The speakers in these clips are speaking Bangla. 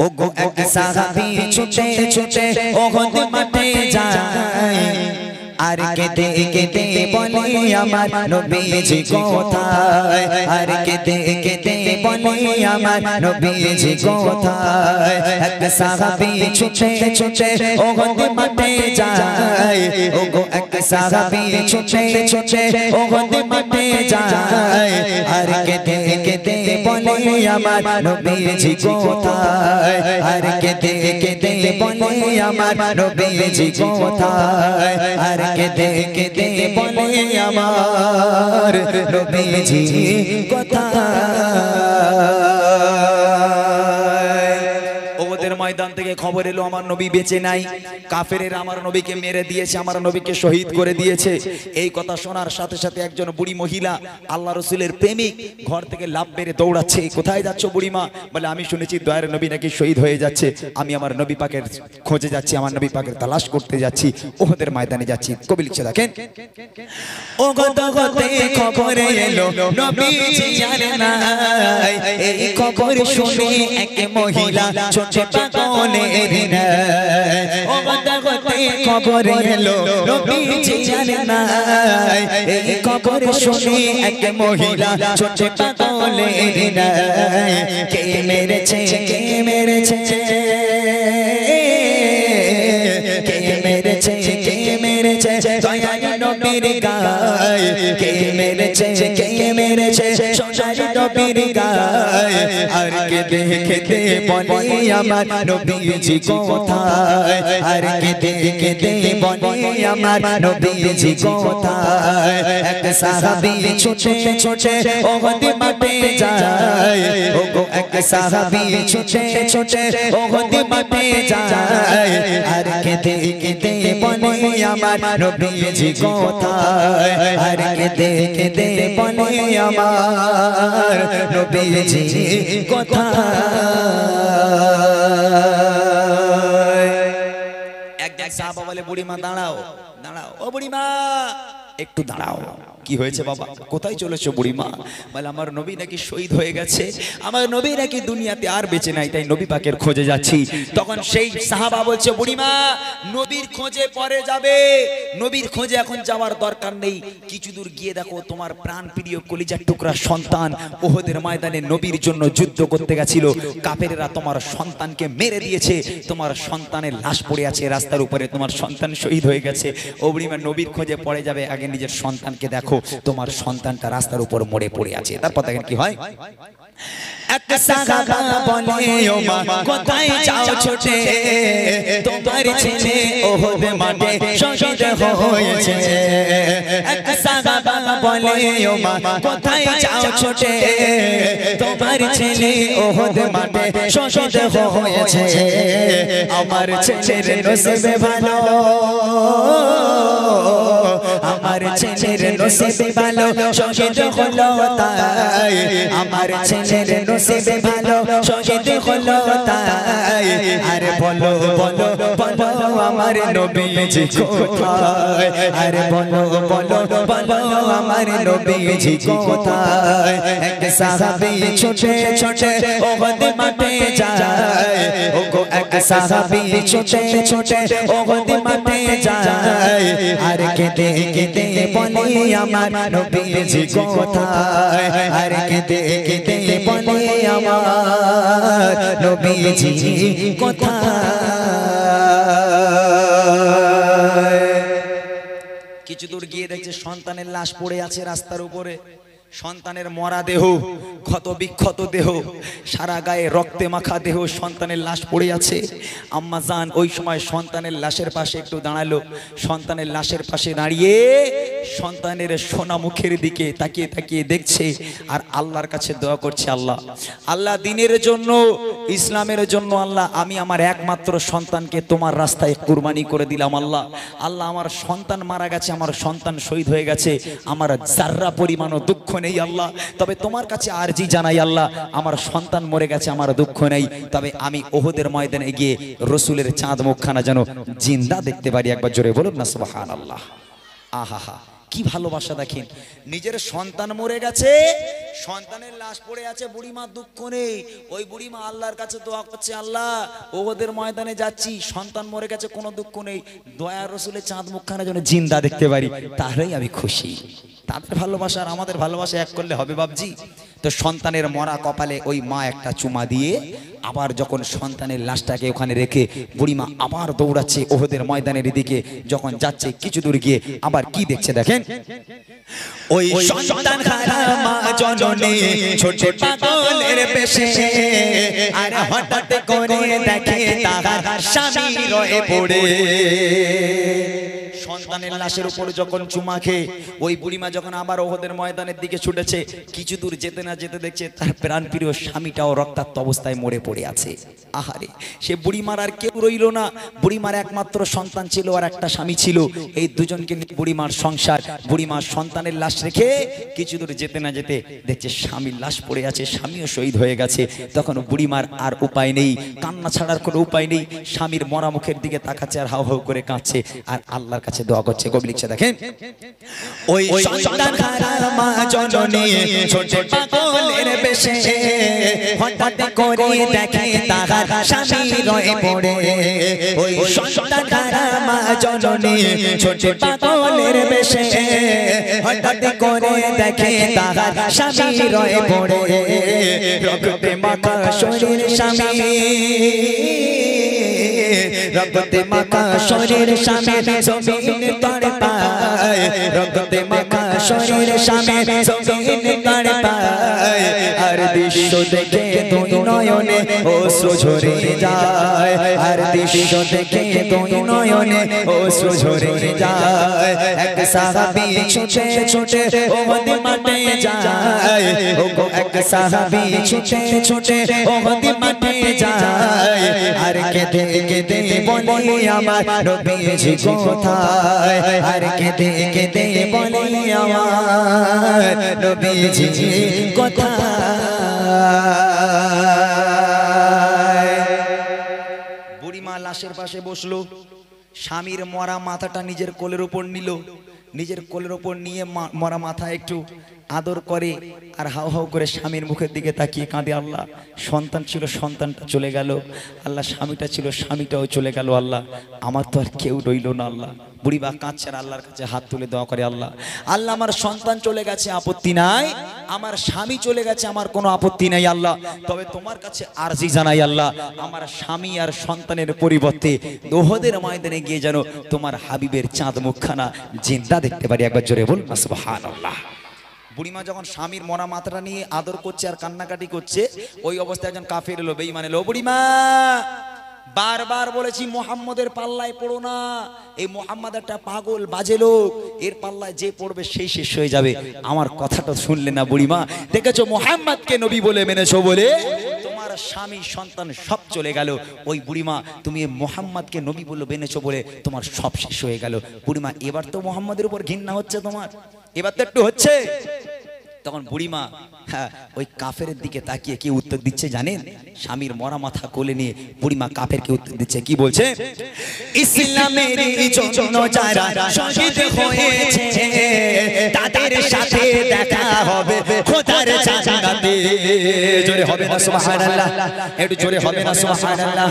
ওগো এক সাহাবী ছুটে ছুটে ওহদ মাঠে যায় আর কেঁদে কেঁদে বলে আমার নবীজি কোথায় আর কেঁদে কেঁদে বলে আমার নবীজি কোথায় এক সাহাবী ছুটে ছুটে ওহদ মাঠে যায় ওগো এক সাহাবী ছুটে ছুটে ওহদ মাঠে যায় আর কেঁদে কেঁদে বলে আমার নবীজি কোথায় আর কেঁদে কেঁদে বলে আমার নবীজি কোথায় আর কেঁদে কেঁদে বলে আমার নবীজি কোথায়। ওদের ময়দান থেকে খবর এলো আমার নবী বেঁচে নাই, কাফেরেরা আমার নবীকে মেরে দিয়েছে, আমার নবীকে শহীদ করে দিয়েছে। এই কথা শোনার সাথে সাথে একজন বুড়ি মহিলা আল্লাহ রসুলের প্রেমিক ঘর থেকে লাফ মেরে দৌড়াচ্ছে। কোথায় যাচ্ছ বুড়িমা? বলে আমি শুনেছি দয়ার নবী নাকি শহীদ হয়ে যাচ্ছে, আমি আমার নবী পাকের খোঁজে যাচ্ছি, আমার নবী পাকের তালাশ করতে যাচ্ছি, ওদের ময়দানে যাচ্ছি। কবি লিখছে দেখেন, ও গত গতে খবর এলো নবীজি আর নাই, এই খবর শুনে এক মহিলা ছোটে পাগলের নাই। ও গত গতে খবর এলো নবীজি আর নাই, এই খবর শুনে এক মহিলা ছোটে পাগলের নাই। কে মেরেছে কে মেরেছে কে মেরেছে কে মেরেছে দয়াল নবীর গায়ে, কে মেরেছে কে মেরেছে সোনার নবীর গায়ে। আর কে দেখে বলে আমার নবীজি কোথায় আর কে দেখে বলে আমার নবীজি কোথায়। এক সাহাবী ছুটে ছুটে ওহদ মাঠে যায় ওগো এক সাহাবী ছুটে ছুটে ওহদ মাঠে যায় আর কে দেখে বলে আমার নবীজি কোথায় আর কে দেখে বলে আমার নবীজি কোথায়। একজন সাহাবা বলে বুড়িমা দাঁড়াও দাঁড়াও, ও বুড়িমা একটু দাঁড়াও। কি হয়েছে বাবা, কোথায় চলেছো বুড়িমা? বলে আমার নবী নাকি শহীদ হয়ে গেছে, আমার নবী নাকি দুনিয়াতে আর বেঁচে নাই, তাই নবী পাকের খোঁজে যাচ্ছি। তখন সেই সাহাবা বলছে বুড়িমা নবীর খোঁজে পরে যাবে, নবীর খোঁজে এখন যাওয়ার দরকার নেই, কিছু দূর গিয়ে দেখো তোমার প্রাণ প্রিয় কলিজার টুকরা সন্তান ওহদের ময়দানে নবীর জন্য যুদ্ধ করতে গেছিল, কাফেররা তোমার সন্তানকে মেরে দিয়েছে, তোমার সন্তানের লাশ পড়ে আছে রাস্তার উপরে, তোমার সন্তান শহীদ হয়ে গেছে। ও বুড়িমা নবীর খোঁজে পড়ে যাবে, আগে নিজের সন্তানকে দেখো, তোমার সন্তানটা রাস্তার উপর মরে পড়ে আছে। তারপর দেখেন কি হয়, এক সাহাবা বলে ও মা কোথায় যাও ছোটে, তোমার ছেলে ওহদ মাঠে শহীদ হয়েছে। এক সাহাবা বলে ও মা কোথায় যাও ছোটে, তোমার ছেলে ওহদ মাঠে শহীদ হয়েছে। আমার ছেলের নসিবে ভালো, আমার ছেলের নসিবে ভালো শহীদ হলো তাই, আমার ছেলের নসিবে ভালো শহীদ হলো তাই। আরে বলো বলো বলো আমার নবীজি কোথায়, আরে বলো বলো বলো আমার নবীজি কোথায়। এক সাহাবী ছুটে ছুটে ওহদ মাঠে যায় ওগো এক সাহাবী ছুটে ছুটে ওহদ মাঠে যায় আর কেঁদে কেঁদে বলে আমার নবীজি কোথায় আর কেঁদে কেঁদে বলে আমার নবীজি কোথায়। কিছু দূর গিয়ে দেখছে সন্তানের লাশ পড়ে আছে রাস্তার উপরে, সন্তানের মরা দেহ, ক্ষত বিক্ষত দেহ, সারা গায়ে রক্তে মাখা দেহ, সন্তানের লাশ পড়ে আছে। আম্মা জান ওই সময় সন্তানের লাশের পাশে একটু দাঁড়ালো, সন্তানের লাশের পাশে দাঁড়িয়ে সন্তানের সোনা মুখের দিকে তাকিয়ে তাকিয়ে দেখছে আর আল্লাহর কাছে দোয়া করছে, আল্লাহ আল্লাহ দিনের জন্য ইসলামের জন্য আল্লাহ আমি আমার একমাত্র সন্তানকে তোমার রাস্তায় কুরবানি করে দিলাম। আল্লাহ আল্লাহ আমার সন্তান মারা গেছে, আমার সন্তান শহীদ হয়ে গেছে, আমার যাররা পরিমাণও দুঃখ নেই আল্লাহ, তবে তোমার কাছে আরজি জানাই আল্লাহ আমার সন্তান মরে গেছে, আমার দুঃখ নেই, তবে আমি ওহদের ময়দানে গিয়ে রসুলের চাঁদ মুখখানা যেন জিন্দা দেখতে পারি। একবার জোরে বলুন না সুবহানাল্লাহ। আহা হা, কি ভালোবাসা দেখেন, নিজের সন্তান মরে গেছে, সন্তানের লাশ পড়ে আছে, বুড়িমার দুঃখ নেই। ওই বুড়িমা আল্লাহর কাছে দোয়া করছে, আল্লাহ ওদের ময়দানে যাচ্ছি, সন্তান মরে গেছে, কোনো দুঃখ নেই, দয়ার রসুলের চাঁদ মুখখানা যেন জিন্দা দেখতে পারি, তাহলেই আমি খুশি। তাদের ভালোবাসা আর আমাদের ভালোবাসা এক করলে হবে বাবজি? তো সন্তানের মরা কপালে ওই মা একটা চুমা দিয়ে আবার যখন সন্তানের লাশটাকে ওখানে রেখে বুড়িমা আবার দৌড়াচ্ছে ওহদের ময়দানের দিকে। যখন যাচ্ছে কিছু দূর গিয়ে আবার কি দেখছে দেখেন, ওই সন্তান হারা মা জননী ছোট পাগলের বেশে, আর হঠাৎ করে দেখে তার স্বামী রয়ে পড়ে। সন্তানের লাশের উপর যখন চুমা খেয়ে ওই বুড়িমা যখন আবার ওহদের ময়দানের দিকে ছুটেছে, কিছু দূর যেতে না যেতে দেখছে তার প্রাণপ্রিয় স্বামীটাও রক্তাক্ত অবস্থায় মরে পড়ে আছে। আহারে, সে বুড়িমার আর কেউ রইল না। বুড়িমার একমাত্র সন্তান ছিল আর একটা স্বামী ছিল, এই দুজনকে নিয়ে বুড়িমার সংসার। বুড়িমার সন্তানের লাশ রেখে কিছু দূর যেতে না যেতে দেখছে স্বামীর লাশ পড়ে আছে, স্বামীও শহীদ হয়ে গেছে। তখন বুড়িমার আর উপায় নেই, কান্না ছাড়ার কোনো উপায় নেই, স্বামীর মরা মুখের দিকে তাকাচ্ছে আর হাউ হাউ করে কাঁদছে আর আল্লাহর কাছে দোয়া করছে। কবি লিখছে দেখেন, ওই সন্তান হারা মা জননী ছোট পাগলের বেশে, হঠাৎ করে দেখে তার স্বামী রয়ে পড়ে। ওই সন্তান হারা মা জননী ছোট পাগলের বেশে, হঠাৎ করে দেখে তার স্বামী রয়ে পড়ে। রক্তে মাখা শরীর স্বামী, রক্তে মাখা শরীর স্বামী জমিন তড়ে পায়, রক্তে মাখা শরীর স্বামী জমিন তড়ে পায়। আর দৃশ্য দেখে দুই নয়নে অশ্রু ঝরে যায়, আর দৃশ্য দেখে দুই নয়নে অশ্রু ঝরে যায়। এক সাহাবী ছুটে ছুটে ওহদ মাঠে যায়, ও এক সাহাবী ছুটে ছুটে ওহদ মাঠে যায়। আর কেঁদে কেঁদে বলে আমার নবীজি কোথায়, আর কেঁদে কেঁদে বলে আমার নবীজি কোথায়। বুড়িমা লাশের পাশে বসলো, স্বামীর মরা মাথাটা নিজের কোলের উপর নিল, নিজের কোলের ওপর নিয়ে মরা মাথা একটু আদর করে আর হাউ হাউ করে স্বামীর মুখের দিকে তাকিয়ে কাঁদে। আল্লাহ, সন্তান ছিল, সন্তানটা চলে গেল, আল্লাহ স্বামীটা ছিল, স্বামীটাও চলে গেল, আল্লাহ আমার তো আর কেউ রইল না। আল্লাহ, বুড়িমা কাঁদছে আর আল্লাহর কাছে হাত তুলে দোয়া করে, আল্লাহ আল্লাহ আমার সন্তান চলে গেছে আপত্তি নাই, আমার স্বামী চলে গেছে আমার কোনো আপত্তি নাই আল্লাহ, তবে তোমার কাছে আরজি জানাই আল্লাহ, আমার স্বামী আর সন্তানের পরিবর্তে ওহদের ময়দানে গিয়ে যেন তোমার হাবিবের চাঁদ মুখখানা জিন্দা দেখতে পারি। একবার জোরে বল সুবহানাল্লাহ। বুড়িমা যখন স্বামীর মরা মাথাটা নিয়ে আদর করছে আর কান্নাকাটি করছে, ওই অবস্থায় একজন কাফের এলো, বেঈমান এলো। বুড়িমা, বারবার বলেছি মোহাম্মদের পাল্লায় পড়ো না, এই মোহাম্মদ একটা পাগল বাজে লোক, এর পাল্লায় যে পড়বে সেই শেষ হয়ে যাবে। আমার কথাটা শুনলে না বুড়িমা? দেখেছো মোহাম্মদকে নবী বলে মেনেছো বলে তোমার স্বামী সন্তান সব চলে গেল। ওই বুড়িমা, তুমি মোহাম্মদকে নবী বলে মেনেছো বলে তোমার সব শেষ হয়ে গেল। বুড়িমা, এবার তো মোহাম্মদের উপর ঘৃণা হচ্ছে তোমার, এবার তো একটু হচ্ছে। তখন বুড়িমা ওই কাফের দিকে তাকিয়ে কি উত্তর দিচ্ছে জানেন? স্বামীর মরা মাথা কোলে নিয়ে বুড়িমা কাফেরকে উত্তর দিচ্ছে, কি বলছে? ইসলামের জন্য যারা শহীদ হয়েছে তাদের সাথে দেখা হবে খোদার জান্নাতে। জোরে হবে না সুবহানাল্লাহ? একটু জোরে হবে না সুবহানাল্লাহ?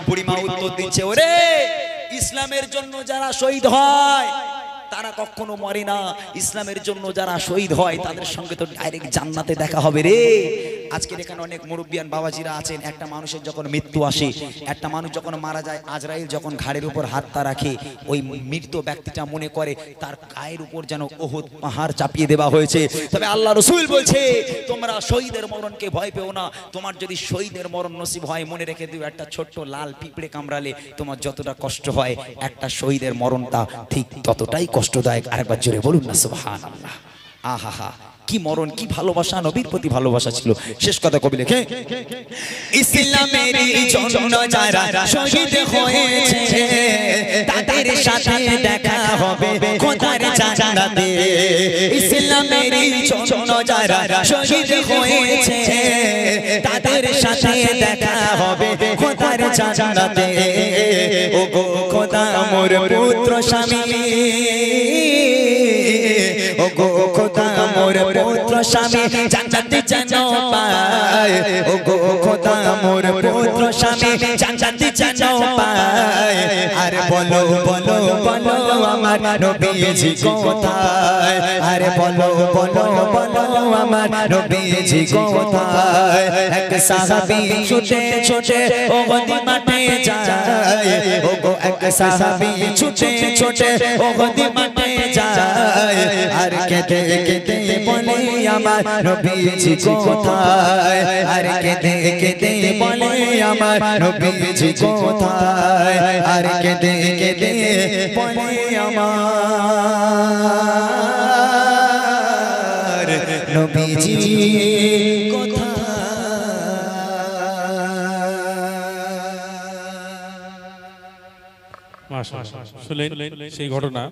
বুড়িমা উত্তর দিচ্ছে, ওরে ইসলামের জন্য যারা শহীদ হয় তারা কখনো মরে না, ইসলামের জন্য যারা শহীদ হয় তাদের সঙ্গে তো ডাইরেক্ট জান্নাতে দেখা হবে রে। আজকের এখানে অনেক মুরব্বিয়ান বাবাজিরা আছেন, একটা মানুষের যখন মৃত্যু আসে, একটা মানুষ যখন মারা যায়, আজরাইল যখন ঘাড়ের উপর হাতটা রাখে, ওই মৃত ব্যক্তিটা মনে করে তার গায়ের উপর যেন ওহদ পাহাড় চাপিয়ে দেওয়া হয়েছে। তবে আল্লাহ রসুল বলছে, তোমরা শহীদের মরণকে ভয় পেও না, তোমার যদি শহীদের মরণ নসিব হয় মনে রেখে দিও, একটা ছোট্ট লাল পিঁপড়ে কামড়ালে তোমার যতটা কষ্ট হয়, একটা শহীদের মরণটা ঠিক ততটাই কষ্টদায়ক। আরেকবার জোরে বলুন না সুবহানাল্লাহ। আহা, কি মরণ, কি ভালোবাসা, নবীর প্রতি ভালোবাসা ছিল। শেষ কথা কবি লেখে, ইসলামের জন্য যারা শহীদ হয়েছে তাদের সাথে দেখা হবে খোদার জান্নাতে। ইসলামের জন্য যারা শহীদ হয়েছে তাদের সাথে দেখা হবে খোদার জান্নাতে। ও গো খোদা মোর পুত্র স্বামী স্বামী জান্নাতে যেন পায় ও গো খোদা মোর পুত্র স্বামী জান্নাতে যেন পায় আরে বলো বলো বলো আমার নবীজি কোথায় আরে বলো বলো বলো আমার নবীজি কোথায় এক সাহাবী ছুটে ছুটে ও গদি মাঠে যায় ও গো এক সাহাবী ছুটে ছুটে ও গদি মাঠে যায় আর কেঁদে কেঁদে বলে আমার নবীজি কোথায় আর কেঁদে কেঁদে বলে আমার নবীজি কোথায় আর কেঁদে কেঁদে বলে আমার নবীজি কোথায় মাশাআল্লাহ শুনলেন সেই ঘটনা।